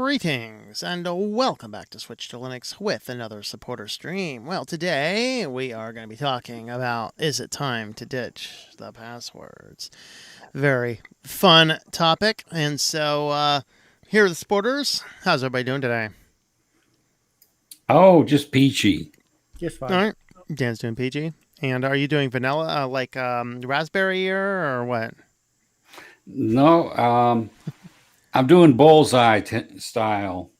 Greetings and welcome back to Switch to Linux with another supporter stream. Well, today we are going to be talking about, is it time to ditch the passwords? Very fun topic. And so here are the supporters. How's everybody doing today? Oh, just peachy. Just All fine. right. Dan's doing PG. And are you doing vanilla, like raspberry ear or what? No, I'm doing bullseye style.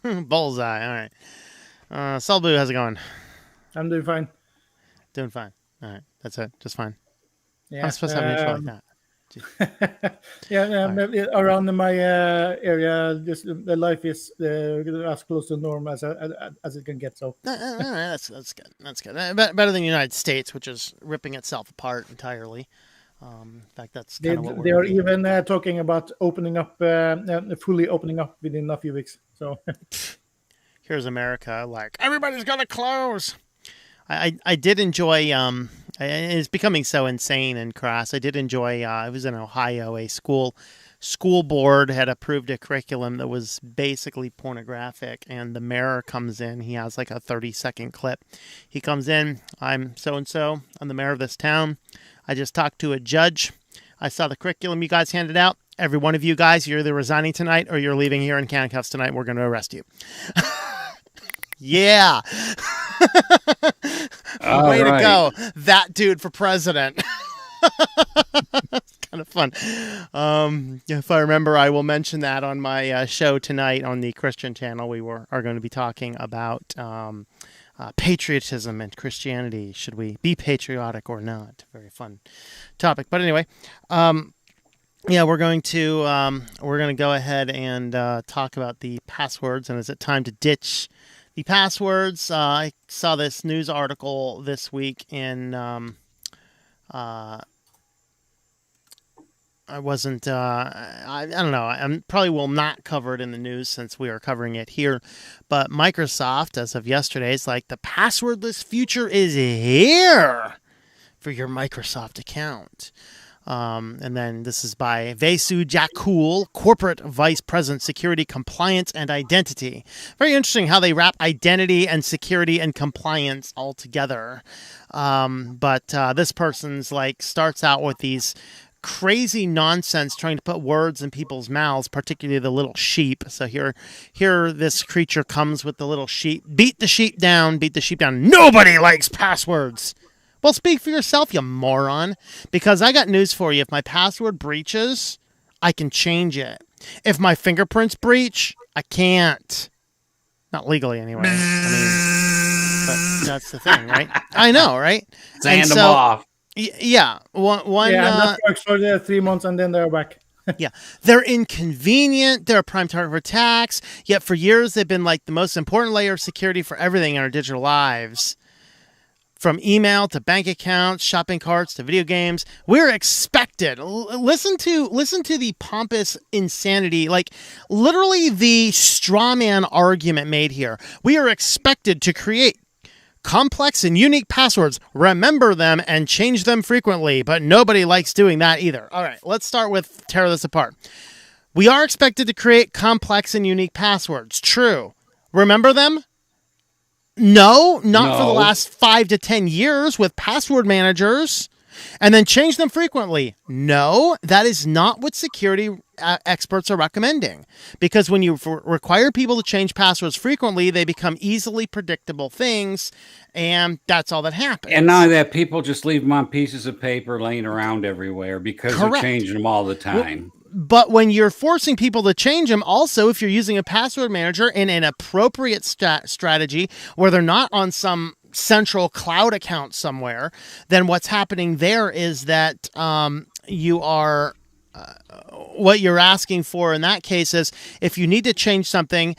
Bullseye. All right. Salbu, how's it going? I'm doing fine. Doing fine. All right. That's it. Just fine. Yeah. I'm supposed to have an intro like that. Around my area, just the life is as close to normal as it can get. So That's good. That's good. Better than the United States, which is ripping itself apart entirely. In fact, that's kind of what they we're are even talking about opening up, fully opening up within a few weeks. So here's America, like everybody's gonna close. I did enjoy. It's becoming so insane and crass. I did enjoy. I was in Ohio. A school board had approved a curriculum that was basically pornographic, and the mayor comes in. He has like a 30-second clip. He comes in. I'm so and so. I'm the mayor of this town. I just talked to a judge. I saw the curriculum you guys handed out. Every one of you guys, you're either resigning tonight or you're leaving here in handcuffs tonight. We're going to arrest you. Yeah. Way to go. That dude for president. It's kind of fun. If I remember, I will mention that on my show tonight on the Christian channel. We are going to be talking about patriotism and Christianity. Should we be patriotic or not? Very fun topic. But anyway, we're going to go ahead and talk about the passwords. And is it time to ditch the passwords? I saw this news article this week in. I wasn't. I don't know. I probably will not cover it in the news since we are covering it here. But Microsoft, as of yesterday, is like the passwordless future is here for your Microsoft account. And then this is by Vasu Jakul, Corporate Vice President, Security, Compliance, and Identity. Very interesting how they wrap identity and security and compliance all together. But this person's like starts out with these crazy nonsense trying to put words in people's mouths, particularly the little sheep. So here this creature comes with the little sheep. Beat the sheep down. Nobody likes passwords. Well, speak for yourself, you moron. Because I got news for you. If my password breaches, I can change it. If my fingerprints breach, I can't. Not legally, anyway. But that's the thing, right? I know, right? Sand them off. Yeah. that works for the 3 months and then they're back. Yeah, they're inconvenient. They're a prime target for attacks. Yet for years, they've been like the most important layer of security for everything in our digital lives. From email to bank accounts, shopping carts to video games, we're expected. Listen to the pompous insanity, like literally the straw man argument made here. We are expected to create complex and unique passwords, remember them, and change them frequently, but nobody likes doing that either. All right, let's start with tear this apart. We are expected to create complex and unique passwords. True. Remember them? No, not for the last 5 to 10 years with password managers. And then change them frequently. No, that is not what security experts are recommending. Because when you require people to change passwords frequently, they become easily predictable things, and that's all that happens. And not that people just leave them on pieces of paper laying around everywhere because they're changing them all the time. But when you're forcing people to change them, also, if you're using a password manager in an appropriate strategy where they're not on some central cloud account somewhere, then what's happening there is that you are what you're asking for in that case is if you need to change something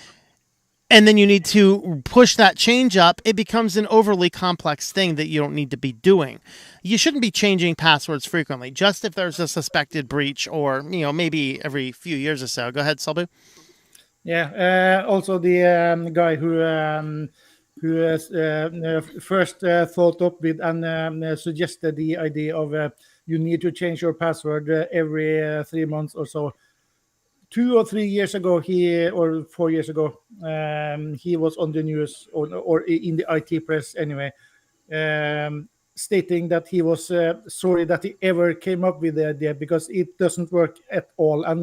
and then you need to push that change up, it becomes an overly complex thing that you don't need to be doing. You shouldn't be changing passwords frequently, just if there's a suspected breach or, maybe every few years or so. Go ahead, Salbu. Yeah. Also, the guy who first thought up with and suggested the idea of you need to change your password every 3 months or so 2 or 3 years ago, or 4 years ago, he was on the news or in the IT press anyway, stating that he was sorry that he ever came up with the idea because it doesn't work at all. And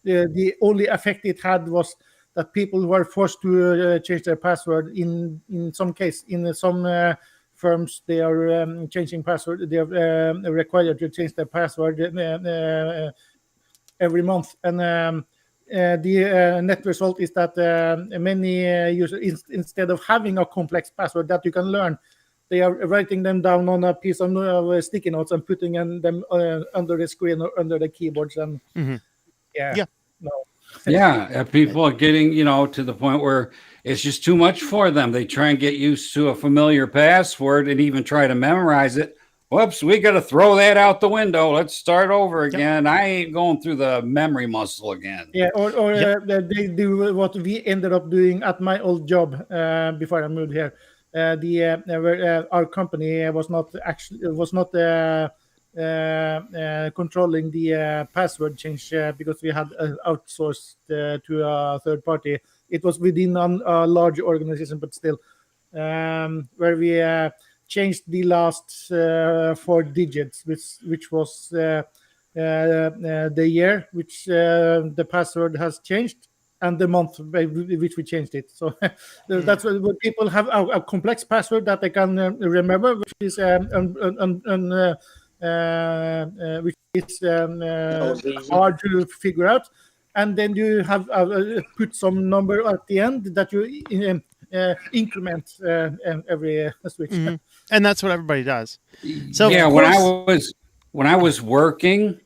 the only effect it had was that people were forced to change their password. In some case, in some firms, they are changing password. They are required to change their password every month. And the net result is that many users, instead of having a complex password that you can learn, they are writing them down on a piece of sticky notes and putting them under the screen or under the keyboards. And people are getting, to the point where it's just too much for them. They try and get used to a familiar password and even try to memorize it. Whoops, we got to throw that out the window. Let's start over again. I ain't going through the memory muscle again. Yeah, or they do what we ended up doing at my old job before I moved here. Our company was not controlling the password change because we had outsourced to a third party. It was within a large organization, but still, where we changed the last 4 digits, which was the year which the password has changed, and the month by which we changed it. So that's what people have a complex password that they can remember, which is hard to figure out. And then you have put some number at the end that you increment every switch. And that's what everybody does. So yeah, when I was working,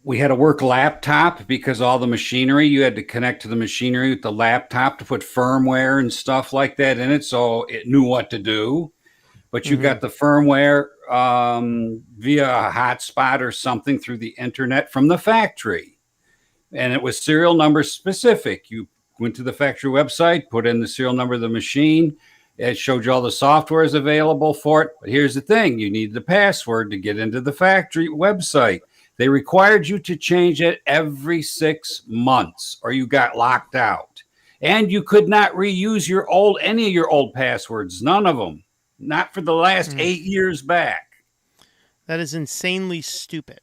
we had a work laptop because all the machinery, you had to connect to the machinery with the laptop to put firmware and stuff like that in it, so it knew what to do. But you got the firmware via a hotspot or something through the internet from the factory. And it was serial number specific. You went to the factory website, put in the serial number of the machine. It showed you all the software is available for it. But here's the thing. You need the password to get into the factory website. They required you to change it every 6 months or you got locked out. And you could not reuse any of your old passwords. None of them. Not for the last 8 years back. That is insanely stupid.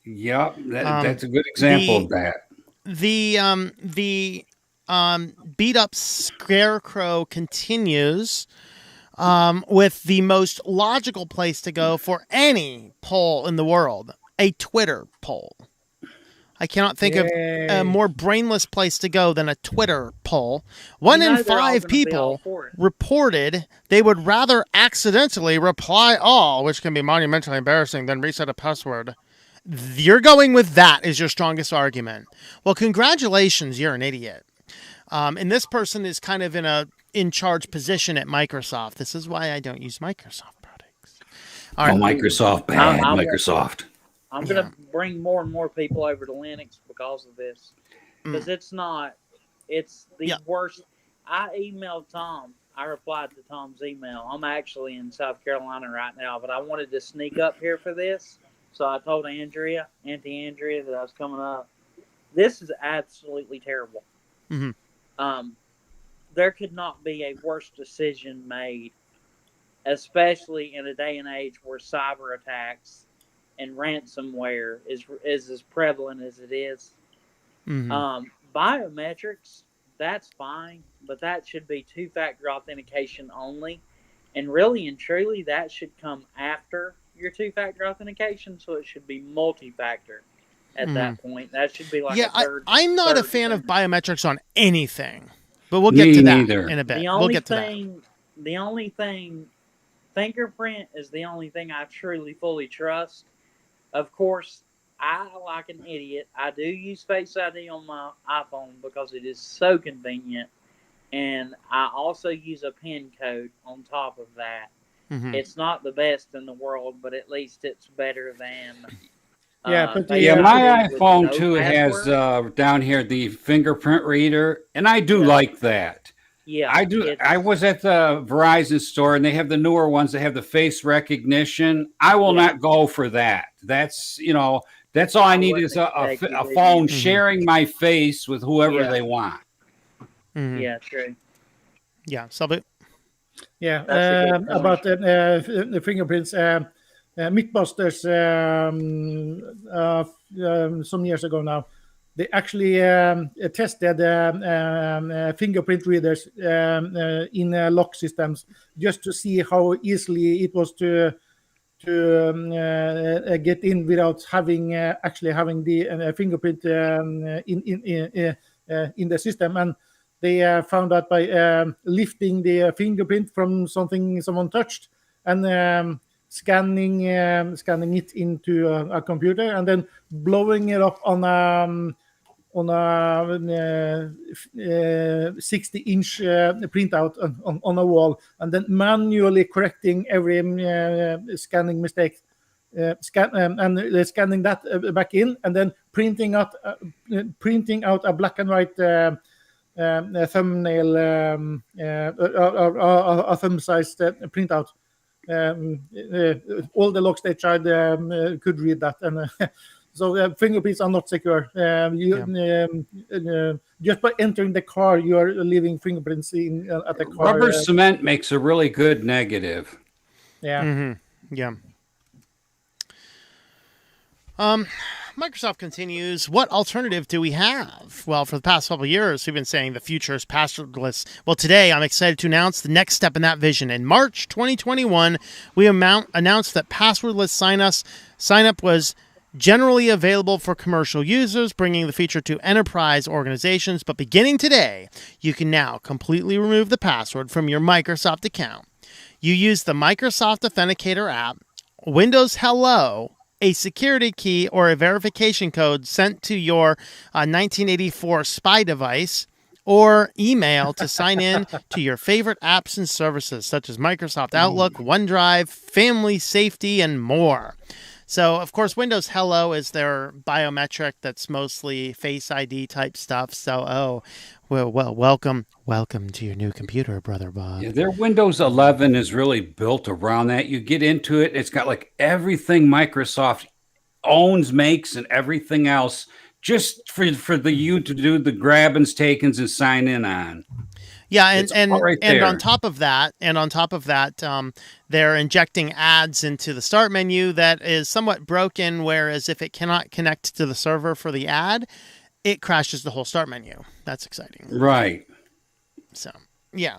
Yep, that's a good example of that. The beat up scarecrow continues with the most logical place to go for any poll in the world, a Twitter poll. I cannot think of a more brainless place to go than a Twitter poll. 1 in 5 people reported they would rather accidentally reply all, which can be monumentally embarrassing, than reset a password. You're going with that as your strongest argument. Well, congratulations, you're an idiot. And this person is kind of in a in-charge position at Microsoft. This is why I don't use Microsoft products. All right. Microsoft, bad. Microsoft. I'm going to bring more and more people over to Linux because of this. Because it's the worst. I emailed Tom. I replied to Tom's email. I'm actually in South Carolina right now, but I wanted to sneak up here for this. So I told Auntie Andrea, that I was coming up. This is absolutely terrible. There could not be a worse decision made, especially in a day and age where cyber attacks and ransomware is as prevalent as it is. Biometrics, that's fine, but that should be 2-factor authentication only. And really and truly, that should come after your 2-factor authentication, so it should be multi-factor at that point. That should be like a third. I'm not a fan of biometrics on anything, but we'll get to that in a bit. The only thing, fingerprint is the only thing I truly fully trust. Of course, I, like an idiot, I do use Face ID on my iPhone because it is so convenient. And I also use a PIN code on top of that. It's not the best in the world, but at least it's better than... my iPhone too has down here the fingerprint reader, and I do like that. Yeah, I do. I was at the Verizon store, and they have the newer ones that have the face recognition. I will not go for that. That's That's all I need wouldn't is a expect you to phone use- sharing my face with whoever Yeah. they want. Mhm. Yeah, true. Yeah. Salute. Yeah, That's a good point. about the fingerprints. Mythbusters some years ago now, they actually tested fingerprint readers in lock systems just to see how easily it was to get in without having actually having the fingerprint in the system. And they found out by lifting the fingerprint from something someone touched and scanning it into a computer and then blowing it up on a 60-inch printout on a wall, and then manually correcting every scanning mistake. Scanning that back in, and then printing out a black and white thumbnail, a thumb-sized printout. All the locks they tried could read that, and so fingerprints are not secure. Just by entering the car, you are leaving fingerprints in at the car. Rubber cement makes a really good negative. Yeah. Mm-hmm. Yeah. Microsoft continues. What alternative do we have? Well, for the past couple of years, we've been saying the future is passwordless. Well, today I'm excited to announce the next step in that vision. In March 2021, we announced that passwordless sign-up was generally available for commercial users, bringing the feature to enterprise organizations. But beginning today, you can now completely remove the password from your Microsoft account. You use the Microsoft Authenticator app, Windows Hello, a security key, or a verification code sent to your 1984 spy device, or email to sign in to your favorite apps and services such as Microsoft Outlook, OneDrive, Family Safety, and more. So, of course, Windows Hello is their biometric that's mostly Face ID type stuff. So, welcome to your new computer, Brother Bob. Yeah, their Windows 11 is really built around that. You get into it, it's got like everything Microsoft owns, makes, and everything else just for you to do the grab-ins, take-ins, and sign in on. Yeah, It's and all right and there. on top of that, they're injecting ads into the start menu that is somewhat broken. Whereas if it cannot connect to the server for the ad, it crashes the whole start menu. That's exciting. Right. So, yeah.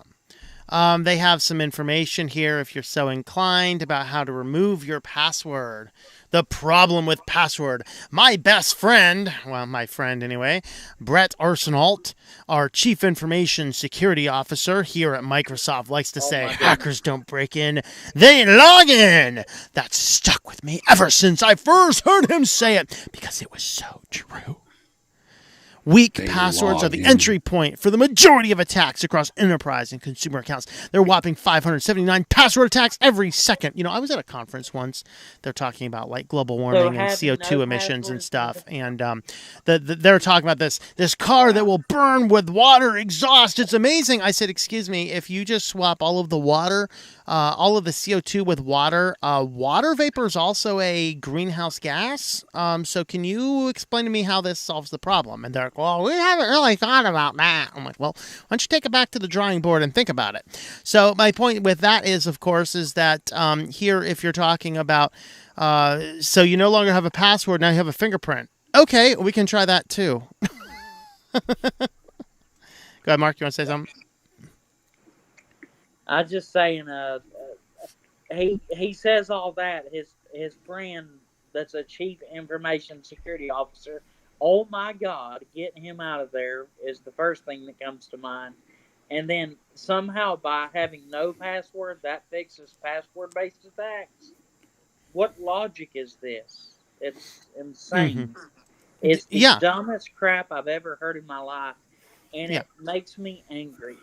They have some information here, if you're so inclined, about how to remove your password. The problem with password. My best friend, well, my friend anyway, Brett Arsenault, our Chief Information Security Officer here at Microsoft, likes to say, hackers don't break in, they log in. That's stuck with me ever since I first heard him say it, because it was so true. Weak passwords are the entry point for the majority of attacks across enterprise and consumer accounts. They're whopping 579 password attacks every second. You know, I was at a conference once. They're talking about like global warming and CO2 emissions and stuff. And they're talking about this car that will burn with water exhaust. It's amazing. I said, excuse me, if you just swap all of the water, all of the CO2 with water, water vapor is also a greenhouse gas. So can you explain to me how this solves the problem? And they're like, well, we haven't really thought about that. I'm like, well, why don't you take it back to the drawing board and think about it? So my point with that is, of course, is that here, if you're talking about, so you no longer have a password, now you have a fingerprint. Okay, we can try that too. Go ahead, Mark, you want to say something? I just saying, he says all that. His friend, that's a chief information security officer. Oh my God, getting him out of there is the first thing that comes to mind. And then somehow by having no password, that fixes password-based attacks. What logic is this? It's insane. Mm-hmm. It's the dumbest crap I've ever heard in my life, and it makes me angry.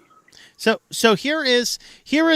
So here is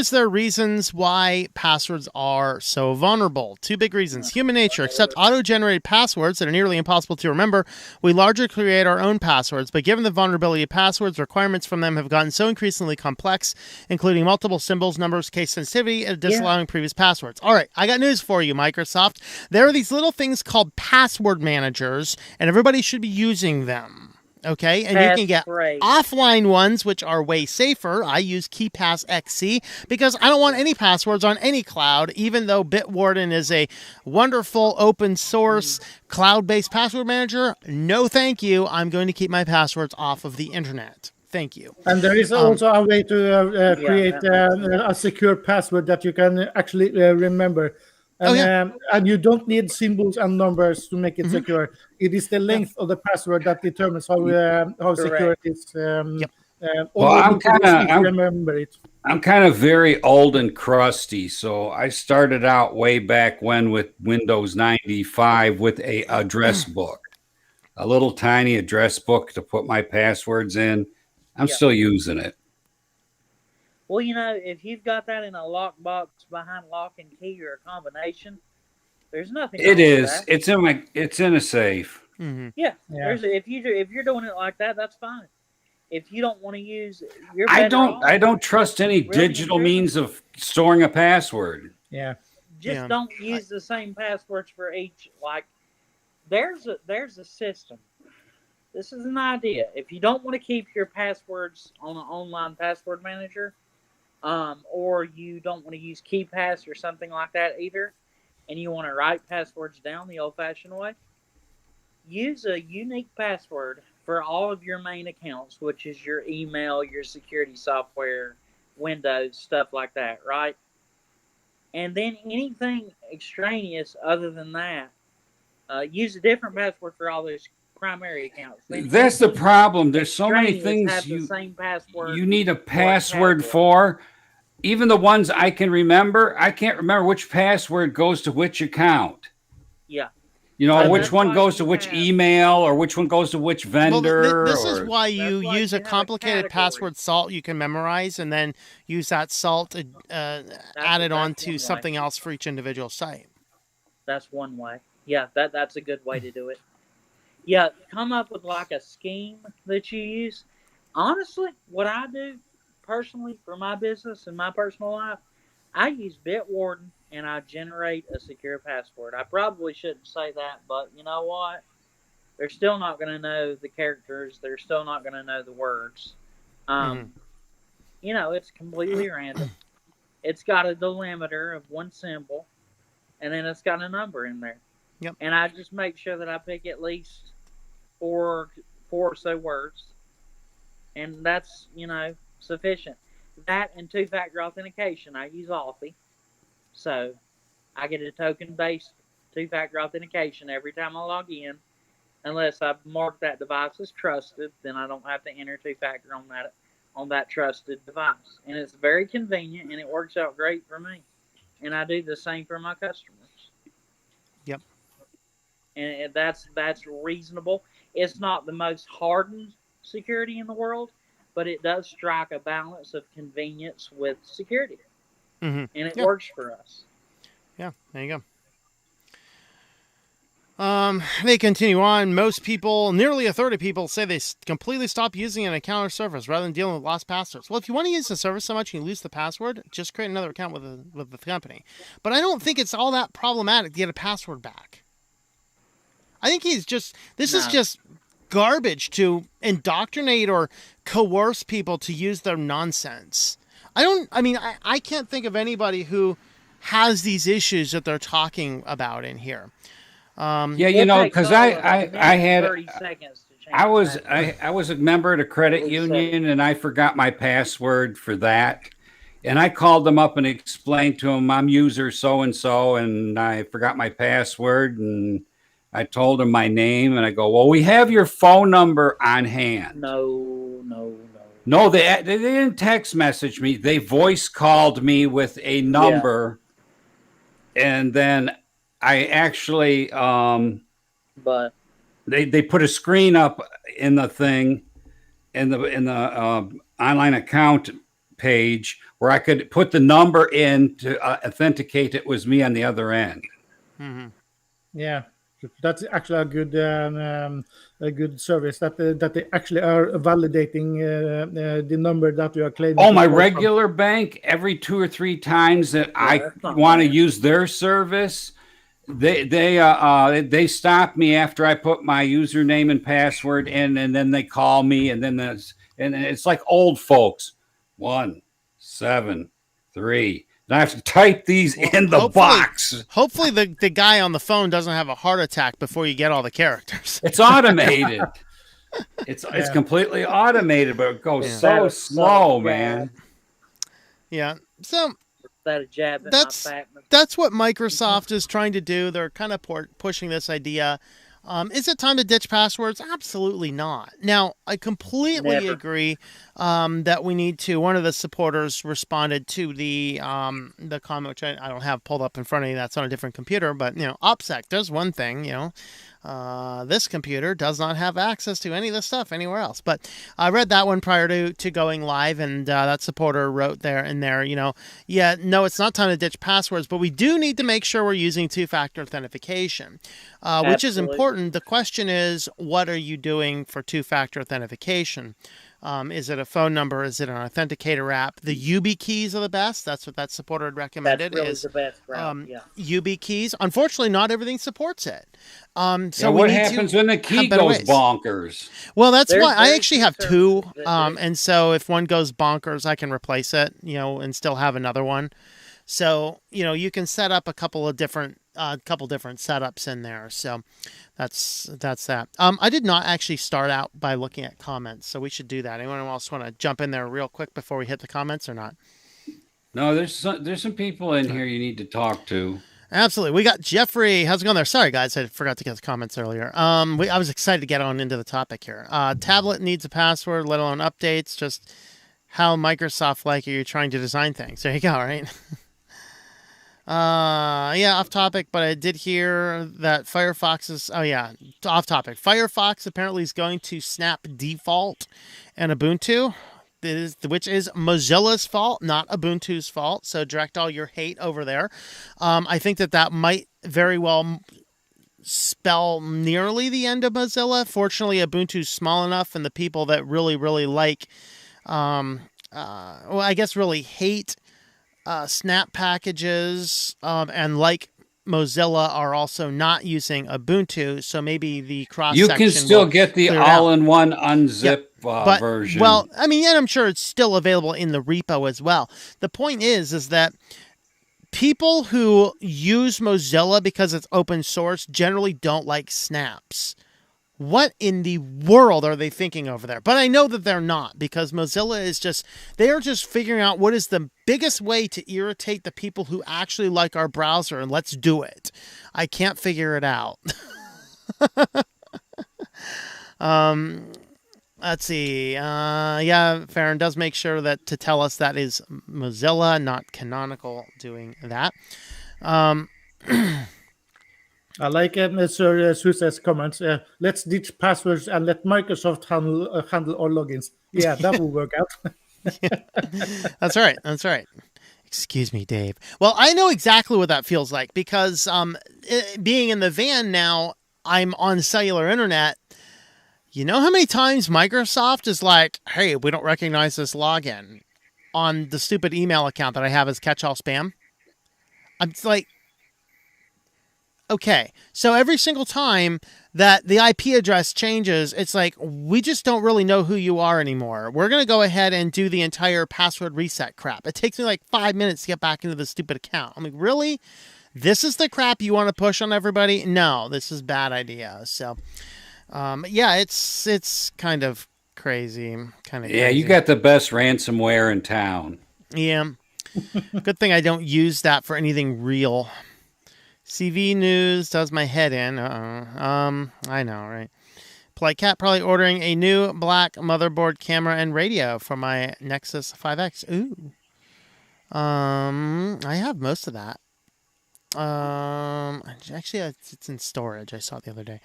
their reasons why passwords are so vulnerable. Two big reasons. Human nature. Accept auto-generated passwords that are nearly impossible to remember. We largely create our own passwords, but given the vulnerability of passwords, requirements from them have gotten so increasingly complex, including multiple symbols, numbers, case sensitivity, and disallowing previous passwords. All right, I got news for you, Microsoft. There are these little things called password managers, and everybody should be using them. Okay, and you can get offline ones, which are way safer. I use KeePass XC because I don't want any passwords on any cloud, even though Bitwarden is a wonderful open source cloud-based password manager. No, thank you. I'm going to keep my passwords off of the internet. Thank you. And there is also a way to create a secure password that you can actually remember. And you don't need symbols and numbers to make it secure. It is the length of the password that determines how secure it is. Well, remember it. I'm kind of very old and crusty, so I started out way back when with Windows 95 with a address book, a little tiny address book to put my passwords in. I'm still using it. Well, if you've got that in a lockbox behind lock and key or a combination, there's nothing. It is. It's in a safe. Mm-hmm. Yeah. If you're doing it like that, that's fine. If you don't want to use, I don't trust any digital means of storing a password. Yeah. Just don't use the same passwords for each. Like, there's a system. This is an idea. If you don't want to keep your passwords on an online password manager, or you don't want to use KeePass or something like that either, and you want to write passwords down the old-fashioned way, use a unique password for all of your main accounts, which is your email, your security software, Windows, stuff like that, right? And then anything extraneous other than that, use a different password for all those primary accounts. That's the problem. There's so many things you need a password for. Even the ones I can remember, I can't remember which password goes to which account. Yeah. Which one goes to which email or which one goes to which vendor. Well, this is why you use a complicated password salt you can memorize and then use that salt added on to something else for each individual site. That's one way. Yeah, that's a good way to do it. Yeah, come up with like a scheme that you use. Honestly, what I do personally for my business and my personal life, I use Bitwarden and I generate a secure password. I probably shouldn't say that, but you know what? They're still not going to know the characters. They're still not going to know the words. It's completely random. It's got a delimiter of one symbol, and then it's got a number in there. Yep. And I just make sure that I pick at least four or so words, and that's sufficient. That and two-factor authentication. I use Authy, so I get a token-based two-factor authentication every time I log in. Unless I've marked that device as trusted, then I don't have to enter two-factor on that trusted device, and it's very convenient and it works out great for me. And I do the same for my customers. Yep. And that's reasonable. It's not the most hardened security in the world, but it does strike a balance of convenience with security. Mm-hmm. And it works for us. Yeah, there you go. They continue on. Most people, nearly a third of people, say they completely stop using an account or service rather than dealing with lost passwords. Well, if you want to use the service so much and you lose the password, just create another account with the company. But I don't think it's all that problematic to get a password back. I think this is just garbage to indoctrinate or coerce people to use their nonsense. I can't think of anybody who has these issues that they're talking about in here. Because I was a member at a credit union and I forgot my password for that. And I called them up and explained to them, I'm user so-and-so, and I forgot my password. And I told them my name, and I go, well, we have your phone number on hand. No, they didn't text message me. They voice called me with a number. Yeah. And then I actually, but they put a screen up in the thing, in the online account page where I could put the number in to authenticate it was me on the other end. Mm-hmm. Yeah, that's actually a good service that they actually are validating the number that you are claiming. Oh, my regular bank, every 2 or 3 times that I want to use their service, they stop me after I put my username and password in, and then they call me, and then it's like old folks. 173. And I have to type these in the box. Hopefully the guy on the phone doesn't have a heart attack before you get all the characters. It's automated. It's completely automated, but it goes so slow, man. Yeah. So that's what Microsoft is trying to do. They're kind of pushing this idea. Is it time to ditch passwords? Absolutely not. Now, I completely agree that we need to. One of the supporters responded to the comment, which I don't have pulled up in front of me. That's on a different computer. But, OPSEC does one thing, this computer does not have access to any of this stuff anywhere else. But I read that one prior to going live, and that supporter wrote no, it's not time to ditch passwords, but we do need to make sure we're using two-factor authentication, which is important. The question is, what are you doing for two-factor authentication? Is it a phone number? Is it an authenticator app? The YubiKeys are the best. That's what that supporter had recommended. That's really the best route. YubiKeys. Unfortunately, not everything supports it. So what happens when the key goes bonkers? Well, that's why I actually have 2. And so if one goes bonkers, I can replace it, and still have another one. So, you can set up a couple different setups in there. So that's that. I did not actually start out by looking at comments, so we should do that. Anyone else want to jump in there real quick before we hit the comments or not? No, there's some people in here you need to talk to. Absolutely. We got Jeffrey. How's it going there? Sorry, guys. I forgot to get the comments earlier. I was excited to get on into the topic here. Tablet needs a password, let alone updates. Just how Microsoft-like are you trying to design things? There you go, right? Off topic, but I did hear that Firefox is, off topic. Firefox apparently is going to snap default and Ubuntu, which is Mozilla's fault, not Ubuntu's fault. So direct all your hate over there. I think that might very well spell nearly the end of Mozilla. Fortunately, Ubuntu's small enough, and the people that really, really like, really hate snap packages and like Mozilla are also not using Ubuntu, so maybe the cross-section you can still get the all-in-one unzip version. Well, and I'm sure it's still available in the repo as well. The point is that people who use Mozilla because it's open source generally don't like snaps. What in the world are they thinking over there? But I know that they're not, because Mozilla they are just figuring out what is the biggest way to irritate the people who actually like our browser, and let's do it. I can't figure it out. Let's see. Farron does make sure to tell us that is Mozilla, not Canonical, doing that. I like Sir Susa's comments. Let's ditch passwords and let Microsoft handle our logins. Yeah, that will work out. That's right. Excuse me, Dave. Well, I know exactly what that feels like, because being in the van now, I'm on cellular internet. You know how many times Microsoft is like, hey, we don't recognize this login on the stupid email account that I have as catch-all spam? I'm like, okay, so every single time that the IP address changes, it's like, we just don't really know who you are anymore. We're going to go ahead and do the entire password reset crap. It takes me like 5 minutes to get back into the stupid account. I'm like, really? This is the crap you want to push on everybody? No, this is a bad idea. So, it's kind of crazy. Yeah, you got the best ransomware in town. Yeah. Good thing I don't use that for anything real. CV News does my head in. I know, right? Polite Cat probably ordering a new black motherboard, camera, and radio for my Nexus 5X. Ooh. I have most of that. Actually, it's in storage. I saw it the other day.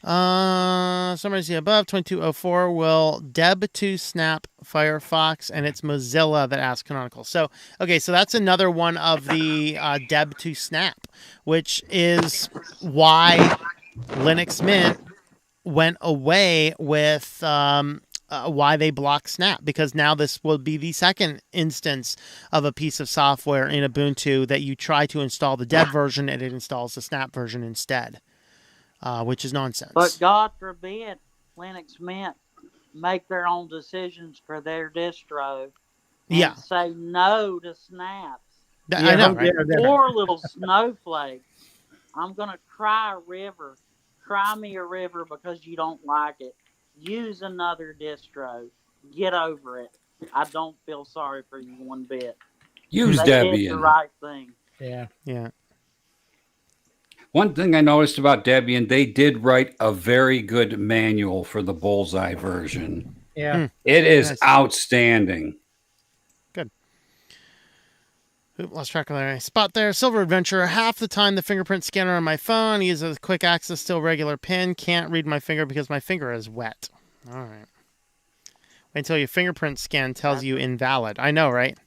Summary see above. 2204 will Deb to Snap Firefox, and it's Mozilla that asks Canonical. So, okay, so that's another one of the Deb to Snap, which is why Linux Mint went away with why they block Snap, because now this will be the second instance of a piece of software in Ubuntu that you try to install the Deb version and it installs the Snap version instead. Which is nonsense. But God forbid Linux Mint make their own decisions for their distro and say no to snaps. I know, right? Poor little snowflakes. I'm going to cry a river. Cry me a river because you don't like it. Use another distro. Get over it. I don't feel sorry for you one bit. Use Debian. They did the right thing. Yeah. One thing I noticed about Debian, they did write a very good manual for the Bullseye version. Yeah. It is outstanding. Good. Oop, lost track of my spot there. Silver Adventure. Half the time the fingerprint scanner on my phone uses quick access, still regular pin. Can't read my finger because my finger is wet. All right. Wait until your fingerprint scan tells you invalid. I know, right?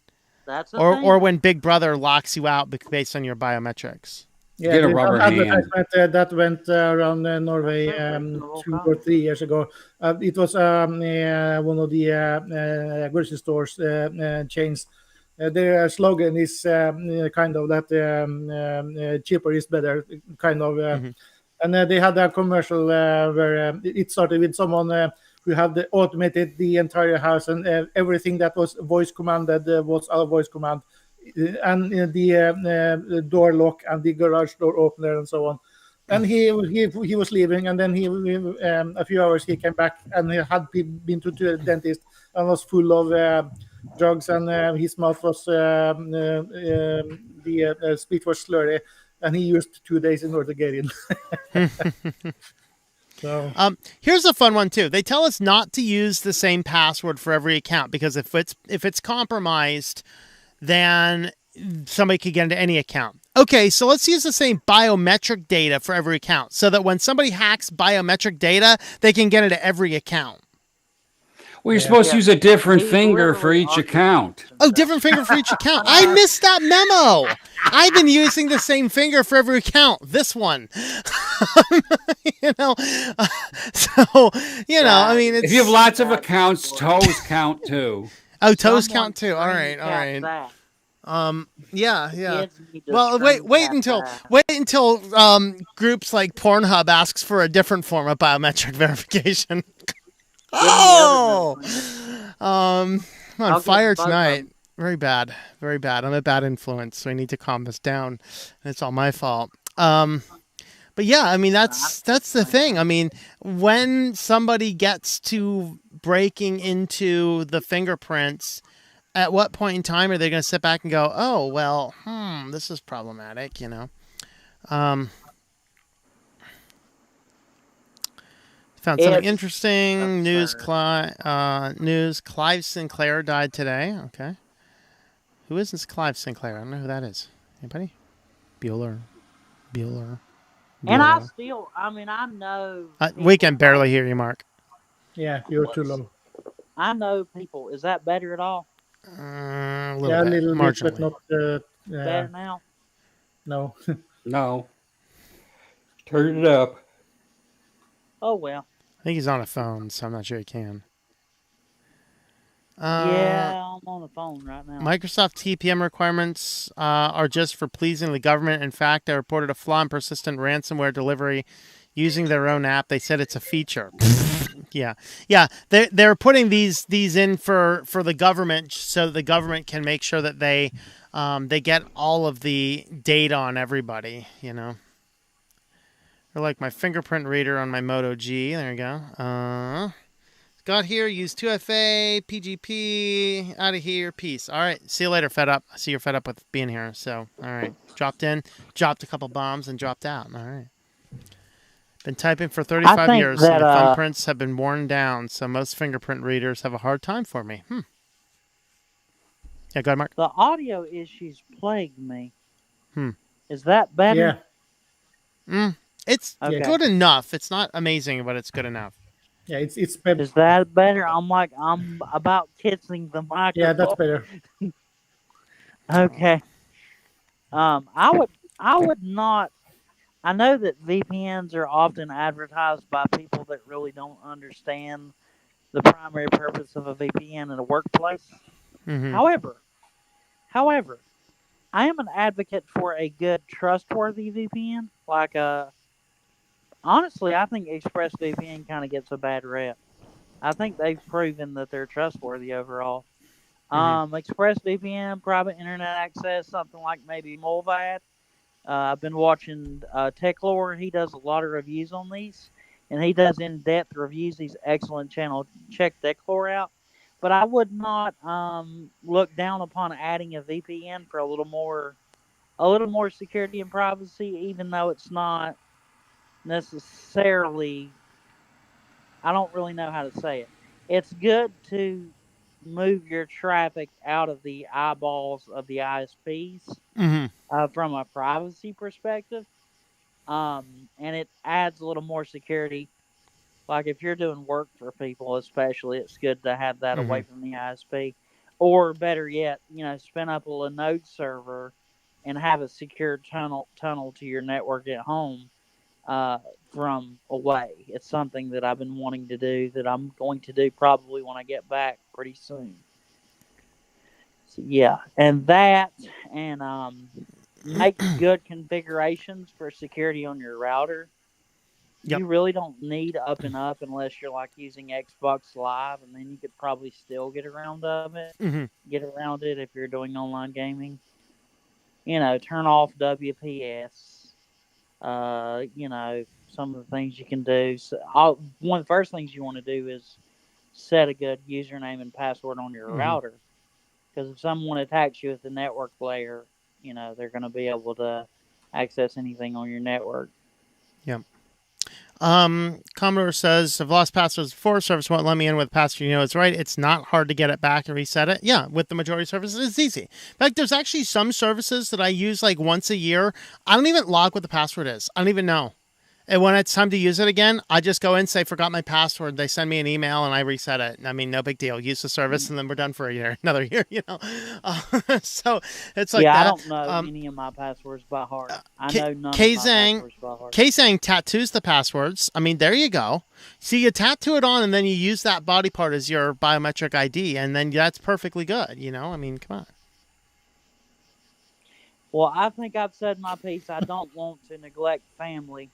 That's or when Big Brother locks you out based on your biometrics. Yeah, get a rubber hand. That went around Norway 2 or 3 years ago. It was one of the grocery stores chains. Their slogan is kind of that cheaper is better, kind of. And they had a commercial where it started with someone who had automated the entire house, and everything that was voice commanded was a voice command. And the door lock and the garage door opener and so on. And he was leaving, and then a few hours he came back, and he had been to the dentist and was full of drugs, and his mouth was the speech was slurry, and he used 2 days in order to get in. So here's a fun one too. They tell us not to use the same password for every account, because if it's compromised, then somebody could get into any account. Okay, so let's use the same biometric data for every account so that when somebody hacks biometric data, they can get into every account. Well, you're supposed to use a different finger for each account. Oh, different finger for each account. I missed that memo. I've been using the same finger for every account. This one. I mean, if you have lots of accounts, toes count too. Oh, toes count too. All right. Yeah. Well, wait until groups like Pornhub asks for a different form of biometric verification. I'm on fire tonight. Very bad. I'm a bad influence, so I need to calm this down. And it's all my fault. But yeah, I mean, that's the thing. I mean, when somebody gets to breaking into the fingerprints, at what point in time are they going to sit back and go, oh, well, this is problematic, you know? Found something interesting. Clive Sinclair died today. Okay. Who is this Clive Sinclair? I don't know who that is. Anybody? Bueller. And I know. We can barely hear you, Mark. Yeah, you're too low. I know people. Is that better at all? A little bit, but not better now. No. No. Turn it up. Oh well. I think he's on a phone, so I'm not sure he can. Yeah, I'm on the phone right now. Microsoft TPM requirements are just for pleasing the government. In fact, I reported a flaw in persistent ransomware delivery using their own app. They said it's a feature. Yeah. They're putting these in for the government, so the government can make sure that they get all of the data on everybody. You know. Or like my fingerprint reader on my Moto G. There you go. Got here, use 2FA, PGP, out of here, peace. All right, see you later, fed up. I see you're fed up with being here. So, all right, dropped a couple bombs, and dropped out. All right. Been typing for 35 years, so my thumbprints have been worn down, so most fingerprint readers have a hard time for me. Yeah, go ahead, Mark. The audio issues plague me. Is that better? Yeah. It's Okay. good enough. It's not amazing, but it's good enough. Yeah, it's Is that better? I'm about kissing the microphone. yeah, that's better. Okay. I would not. I know that VPNs are often advertised by people that really don't understand the primary purpose of a VPN in a workplace. Mm-hmm. However, I am an advocate for a good, trustworthy VPN. Honestly, I think ExpressVPN kind of gets a bad rep. I think they've proven that they're trustworthy overall. ExpressVPN, private internet access, something like maybe Molvad. I've been watching Techlore. He does a lot of reviews on these, and he does in-depth reviews. He's an excellent channel. Check Techlore out. But I would not look down upon adding a VPN for a little more security and privacy, even though it's not necessarily. I don't really know how to say it. It's good to move your traffic out of the eyeballs of the ISPs from a privacy perspective. And it adds a little more security. Like if you're doing work for people, especially, it's good to have that away from the ISP. Or better yet, spin up a Linode server and have a secure tunnel to your network at home from away. It's something that I've been wanting to do that I'm going to do probably when I get back pretty soon. So, yeah, and make good configurations for security on your router. Yep. You really don't need up and up unless you're like using Xbox Live, and then you could probably still get around it. Get around it if you're doing online gaming. Turn off WPS. Some of the things you can do. So one of the first things you want to do is set a good username and password on your router. Because if someone attacks you at the network layer, they're going to be able to access anything on your network. Yep. Commodore says, I've lost passwords before. Service won't let me in with password. It's right. It's not hard to get it back and reset it. Yeah, with the majority of services, it's easy. In fact, there's actually some services that I use like once a year. I don't even log what the password is. I don't even know. And when it's time to use it again, I just go in, say, forgot my password. They send me an email and I reset it. I mean, no big deal. Use the service and then we're done for another year, So it's like that. I don't know any of my passwords by heart. I know none of my passwords by heart. K-Zang tattoos the passwords. I mean, there you go. See, you tattoo it on and then you use that body part as your biometric ID and then that's perfectly good, I mean, come on. Well, I think I've said my piece. I don't want to neglect family.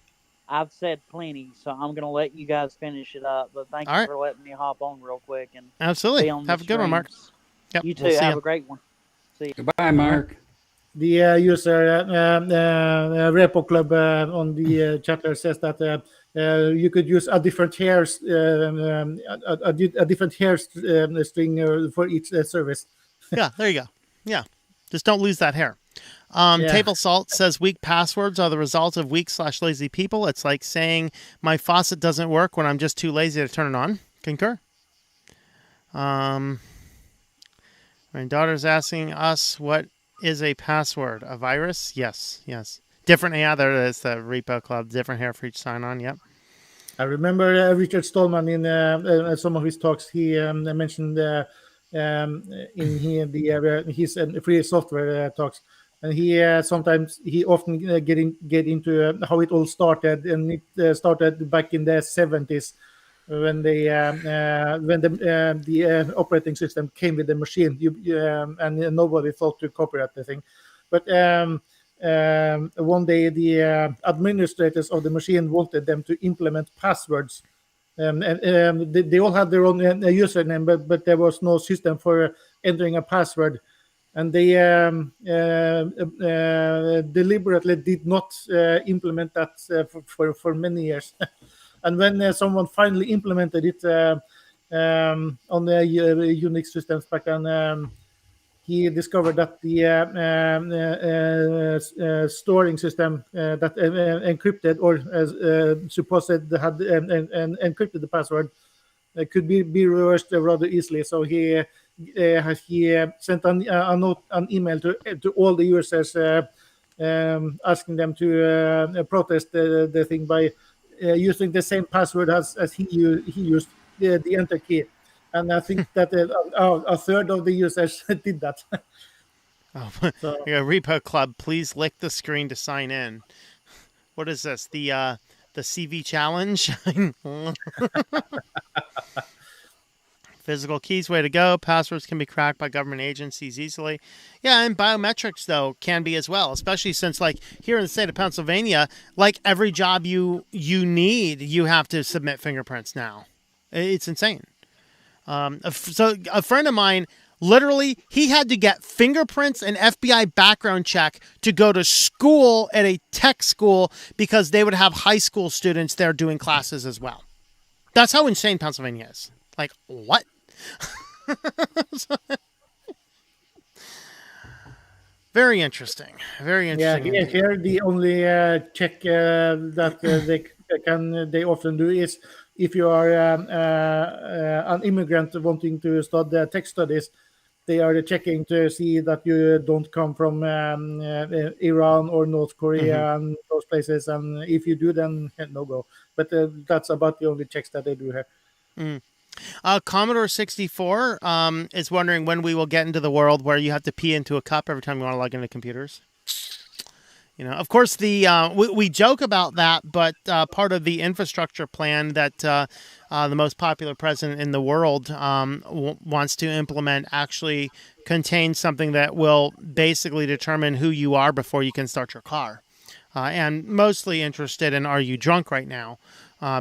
I've said plenty, so I'm going to let you guys finish it up. But thank you for letting me hop on real quick and absolutely be on have a good one, Mark. Yep, you too. Have a great one. See you. Goodbye, Mark. The user Repo Club on the chatter says that you could use a different hair a different hair string for each service. Yeah, there you go. Yeah, just don't lose that hair. Table Salt says weak passwords are the result of weak/lazy people. It's like saying my faucet doesn't work when I'm just too lazy to turn it on. Concur. My daughter's asking us, what is a password? A virus? Yes. Different. Yeah, there is the Repo Club. Different hair for each sign-on. Yep. I remember Richard Stallman in some of his talks. He mentioned in his free software talks. And he often get into how it all started, and it started back in the 70s when the operating system came with the machine. And nobody thought to copyright the thing, but one day the administrators of the machine wanted them to implement passwords. And they all had their own username, but there was no system for entering a password. And they deliberately did not implement that for many years. And when someone finally implemented it on the Unix systems back then, he discovered that the storing system that encrypted or supposed had encrypted the password could be reversed rather easily. So he sent an email to all the users asking them to protest the thing by using the same password as he used, the enter key. And I think that a third of the users did that. Oh, So yeah, Repo Club, please lick the screen to sign in. What is this? The CV challenge? Physical keys, way to go. Passwords can be cracked by government agencies easily. Yeah, and biometrics, though, can be as well, especially since, like, here in the state of Pennsylvania, like, every job you need, you have to submit fingerprints now. It's insane. So a friend of mine, literally, he had to get fingerprints and FBI background check to go to school at a tech school because they would have high school students there doing classes as well. That's how insane Pennsylvania is. Like, what? Very interesting. Very interesting. yeah, here the only check that they often do is if you are an immigrant wanting to study tech studies, they are checking to see that you don't come from Iran or North Korea and those places. And if you do, then no go. But that's about the only checks that they do here. Commodore 64 is wondering when we will get into the world where you have to pee into a cup every time you want to log into computers. You know, of course, we joke about that, but part of the infrastructure plan that the most popular president in the world wants to implement actually contains something that will basically determine who you are before you can start your car. And mostly interested in, are you drunk right now?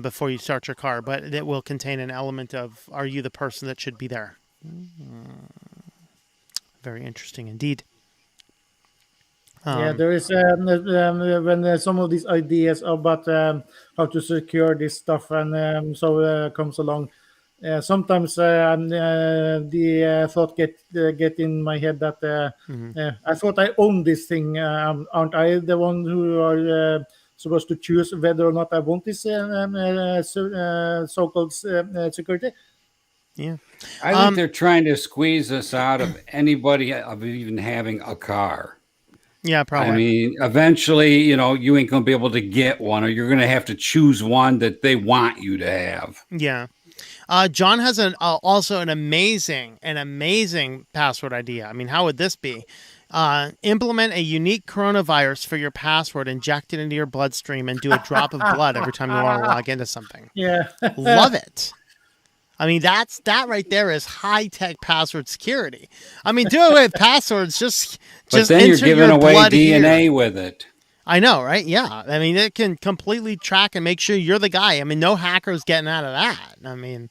Before you start your car, but it will contain an element of, are you the person that should be there? Very interesting indeed. Yeah, there is when some of these ideas about how to secure this stuff and comes along. Sometimes the thought get in my head that I thought I own this thing. Aren't I the one who are supposed to choose whether or not I want this so-called security? Yeah, I think they're trying to squeeze us out of anybody of even having a car. yeah, probably. I mean, eventually, you ain't going to be able to get one, or you're going to have to choose one that they want you to have. Yeah. John has also an amazing password idea. I mean, how would this be? Implement a unique coronavirus for your password, inject it into your bloodstream, and do a drop of blood every time you want to log into something. Yeah. Love it. I mean, that right there is high-tech password security. I mean, do away with passwords. Just then you're giving away DNA here. with it. I know, right? Yeah. I mean, it can completely track and make sure you're the guy. I mean, no hacker's getting out of that. I mean,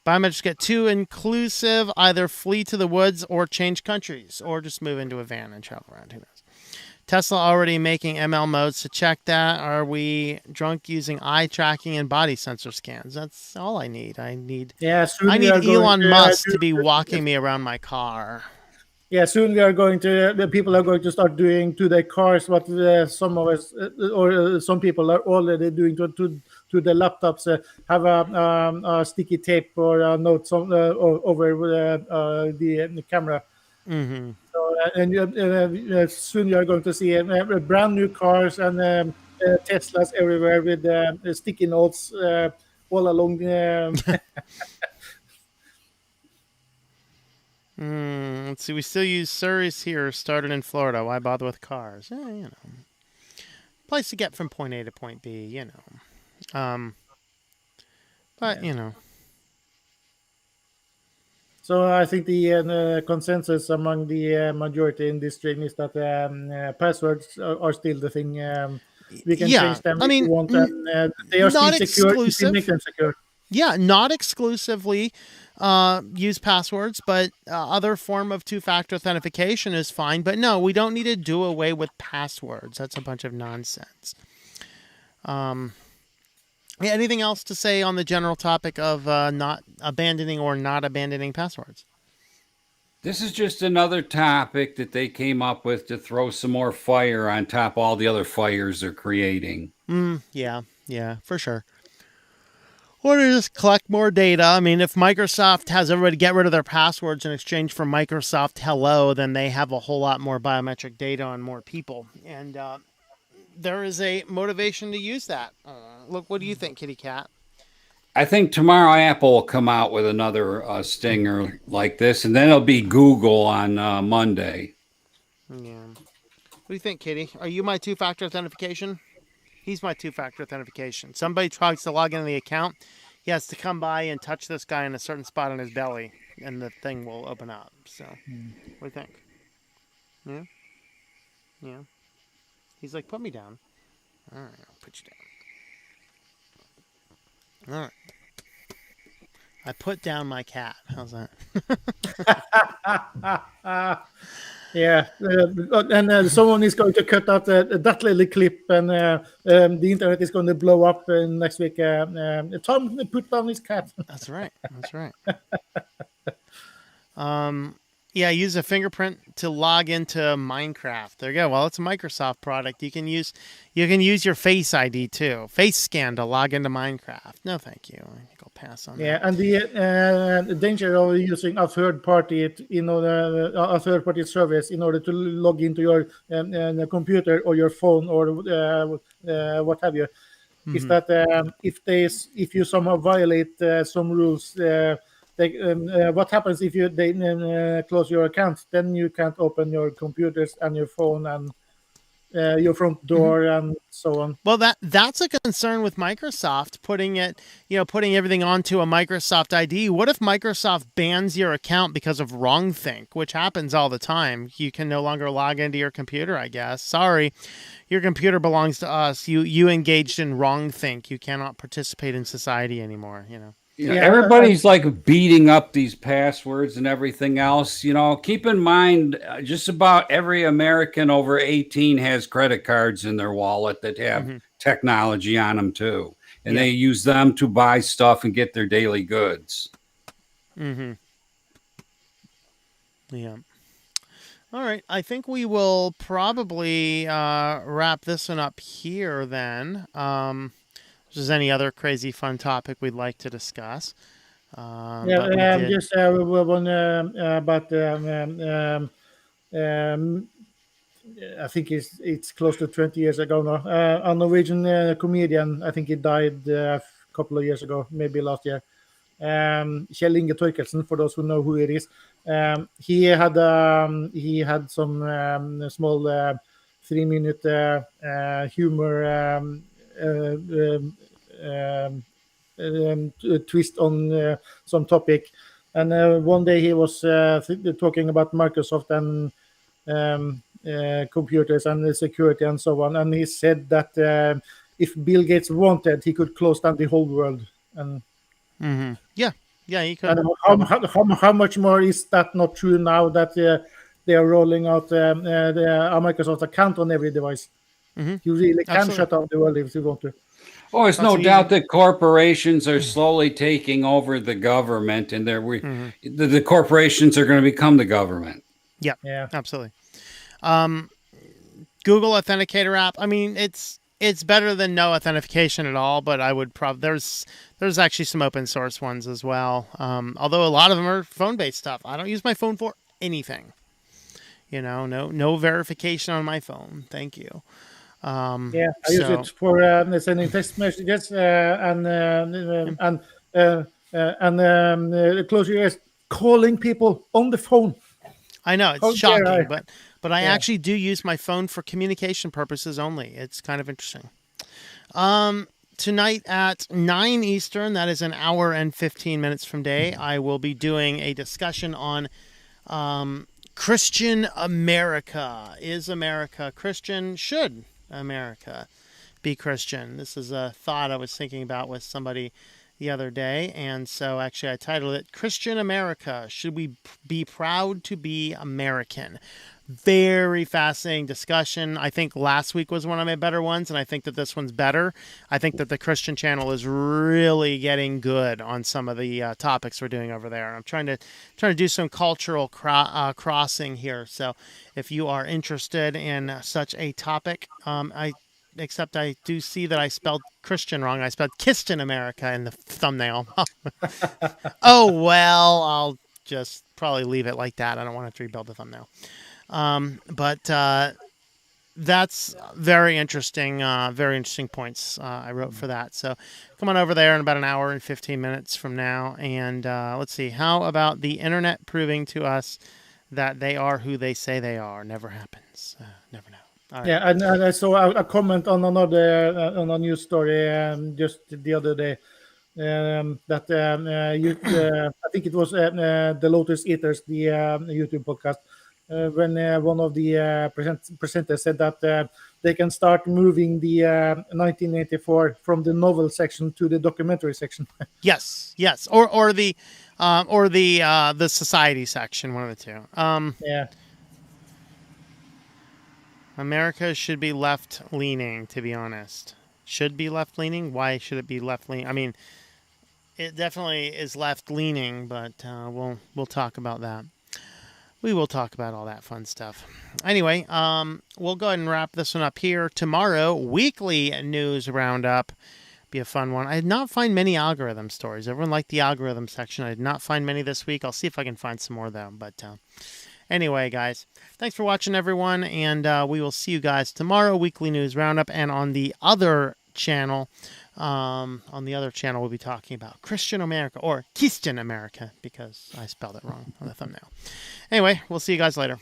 biometrics get too inclusive. Either flee to the woods or change countries or just move into a van and travel around. Who knows? Tesla already making ML modes to check that. Are we drunk using eye tracking and body sensor scans? That's all I need. I need Elon Musk to be walking me around my car. Yeah, soon people are going to start doing to their cars what some of us or some people are already doing to the laptops. Have a sticky tape or a note over the camera. Mm-hmm. So, and soon you are going to see brand new cars and Teslas everywhere with sticky notes all along. Let's see. We still use Surrey's here. Started in Florida. Why bother with cars? Place to get from point A to point B. But So I think the consensus among the majority in this stream is that passwords are still the thing. We can change them if we want, and they are still secure if we make them secure. Yeah, not exclusively use passwords, but other form of two-factor authentication is fine. But no, we don't need to do away with passwords. That's a bunch of nonsense. Anything else to say on the general topic of not abandoning passwords? This is just another topic that they came up with to throw some more fire on top of all the other fires they're creating. Yeah, for sure. Or to just collect more data. I mean, if Microsoft has everybody get rid of their passwords in exchange for Microsoft Hello, then they have a whole lot more biometric data on more people. And there is a motivation to use that. Look, what do you think, Kitty Cat? I think tomorrow Apple will come out with another stinger like this, and then it'll be Google on Monday. Yeah. What do you think, Kitty? Are you my two-factor authentication? He's my two-factor authentication. Somebody tries to log into the account, he has to come by and touch this guy in a certain spot on his belly, and the thing will open up. So, what do you think? Yeah? Yeah. He's like, put me down. All right, I'll put you down. All right. I put down my cat. How's that? Yeah, and someone is going to cut out that little clip, and the internet is going to blow up next week. Tom put down his cat. That's right. That's right. Yeah, use a fingerprint to log into Minecraft. There you go. Well, it's a Microsoft product. You can use your Face ID too. Face scan to log into Minecraft. No, thank you. I think I'll pass on Yeah, that. and the danger of using a third party, a third party service in order to log into your computer or your phone or what have you, is that if you somehow violate some rules. What happens if they close your account? Then you can't open your computers and your phone and your front door and so on. Well, that's a concern with Microsoft putting everything onto a Microsoft ID. What if Microsoft bans your account because of wrongthink, which happens all the time? You can no longer log into your computer, I guess. Sorry, your computer belongs to us. You engaged in wrongthink. You cannot participate in society anymore, Everybody's like beating up these passwords and everything else. Keep in mind, just about every American over 18 has credit cards in their wallet that have technology on them too. And they use them to buy stuff and get their daily goods. Yeah. All right. I think we will probably wrap this one up here then. If there's any other crazy fun topic we'd like to discuss. Just one about I think it's close to 20 years ago now. A Norwegian comedian, I think he died a couple of years ago, maybe last year. Kjell Inge Torkelsen, for those who know who it is. He had some small 3-minute humor twist on some topic, and one day he was talking about Microsoft and computers and security and so on, and he said that if Bill Gates wanted, he could close down the whole world. And yeah, he could. How much more is that not true now that they are rolling out a Microsoft account on every device? You really can shut down the world if you want to. Oh, there's no doubt that corporations are slowly taking over the government, and the corporations are going to become the government. Yeah, absolutely. Google Authenticator app. I mean, it's better than no authentication at all, but I would there's actually some open source ones as well. Although a lot of them are phone-based stuff. I don't use my phone for anything. No verification on my phone. Thank you. I use it for sending text messages and close your ears, calling people on the phone. I know it's shocking, but I actually do use my phone for communication purposes only. It's kind of interesting. Tonight at 9 Eastern, that is an hour and 15 minutes from day, I will be doing a discussion on Christian America. Is America Christian? Should America be Christian? This is a thought I was thinking about with somebody the other day, and so actually I titled it Christian America. Should we be proud to be American? Very fascinating discussion. I think last week was one of my better ones, and I think that this one's better. I think that the Christian channel is really getting good on some of the topics we're doing over there. I'm trying to do some cultural crossing here. So if you are interested in such a topic, except I do see that I spelled Christian wrong. I spelled Kisten America in the thumbnail. Oh, well, I'll just probably leave it like that. I don't want to rebuild the thumbnail. But that's very interesting points I wrote for that. So come on over there in about an hour and 15 minutes from now. And let's see. How about the internet proving to us that they are who they say they are? Never happens. Never know. All right. Yeah, and I saw a comment on another on a news story just the other day that I think it was the Lotus Eaters, the YouTube podcast, when one of the presenters said that they can start moving the 1984 from the novel section to the documentary section. Yes, or the society section, one of the two. Yeah. America should be left leaning, to be honest. Should be left leaning? Why should it be left leaning? I mean, it definitely is left leaning, but we'll talk about that. We will talk about all that fun stuff. Anyway, we'll go ahead and wrap this one up here. Tomorrow, weekly news roundup. Be a fun one. I did not find many algorithm stories. Everyone liked the algorithm section. I did not find many this week. I'll see if I can find some more, though. But anyway, guys, thanks for watching, everyone, and we will see you guys tomorrow, weekly news roundup, and on the other channel. We'll be talking about Christian America, or Christian America, because I spelled it wrong on the thumbnail. Anyway, we'll see you guys later.